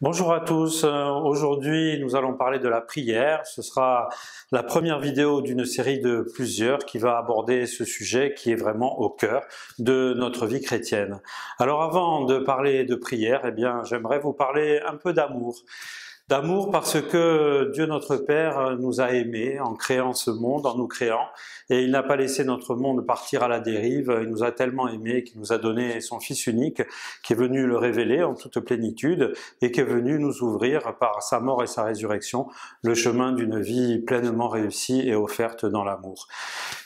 Bonjour à tous, aujourd'hui nous allons parler de la prière. Ce sera la première vidéo d'une série de plusieurs qui va aborder ce sujet qui est vraiment au cœur de notre vie chrétienne. Alors avant de parler de prière, j'aimerais vous parler un peu d'amour. D'amour parce que Dieu notre Père nous a aimés en créant ce monde, en nous créant, et il n'a pas laissé notre monde partir à la dérive. Il nous a tellement aimés qu'il nous a donné son Fils unique, qui est venu le révéler en toute plénitude et qui est venu nous ouvrir par sa mort et sa résurrection le chemin d'une vie pleinement réussie et offerte dans l'amour.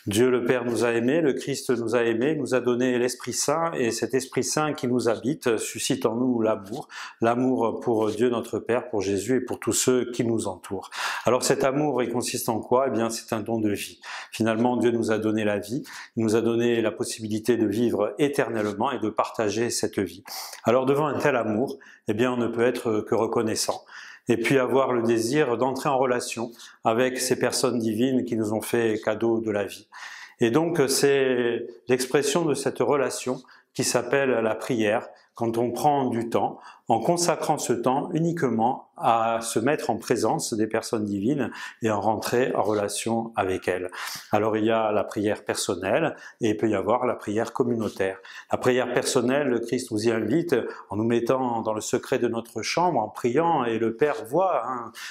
Dieu le Père nous a aimés, le Christ nous a aimés, nous a donné l'Esprit Saint, et cet Esprit Saint qui nous habite suscite en nous l'amour, l'amour pour Dieu notre Père, pour Jésus et pour tous ceux qui nous entourent. Alors cet amour, il consiste en quoi? C'est un don de vie. Finalement, Dieu nous a donné la vie, il nous a donné la possibilité de vivre éternellement et de partager cette vie. Alors devant un tel amour, on ne peut être que reconnaissant. Et puis avoir le désir d'entrer en relation avec ces personnes divines qui nous ont fait cadeau de la vie. Et donc c'est l'expression de cette relation qui s'appelle la prière, quand on prend du temps, en consacrant ce temps uniquement à se mettre en présence des personnes divines et en rentrer en relation avec elles. Alors il y a la prière personnelle et il peut y avoir la prière communautaire. La prière personnelle, le Christ nous y invite en nous mettant dans le secret de notre chambre, en priant, et le Père voit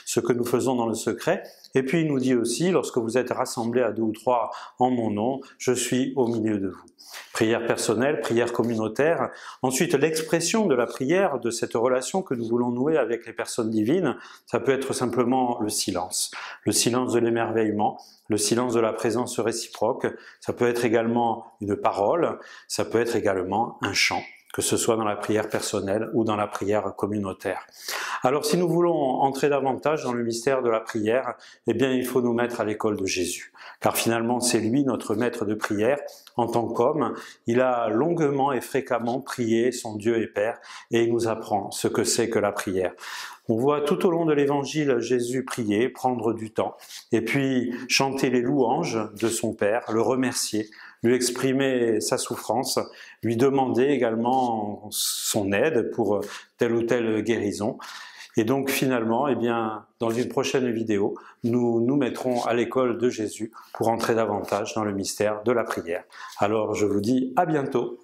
ce que nous faisons dans le secret. Et puis il nous dit aussi, lorsque vous êtes rassemblés à 2 ou 3 en mon nom, je suis au milieu de vous. Prière personnelle, prière communautaire. Ensuite, l'expression de la prière, de cette relation que nous voulons nouer avec les personnes divines, ça peut être simplement le silence de l'émerveillement, le silence de la présence réciproque. Ça peut être également une parole, ça peut être également un chant, que ce soit dans la prière personnelle ou dans la prière communautaire. Alors si nous voulons entrer davantage dans le mystère de la prière, il faut nous mettre à l'école de Jésus. Car finalement, c'est lui notre maître de prière. En tant qu'homme, il a longuement et fréquemment prié son Dieu et Père, et il nous apprend ce que c'est que la prière. On voit tout au long de l'évangile Jésus prier, prendre du temps, et puis chanter les louanges de son Père, le remercier, lui exprimer sa souffrance, lui demander également son aide pour telle ou telle guérison. Et donc finalement, dans une prochaine vidéo, nous nous mettrons à l'école de Jésus pour entrer davantage dans le mystère de la prière. Alors je vous dis à bientôt.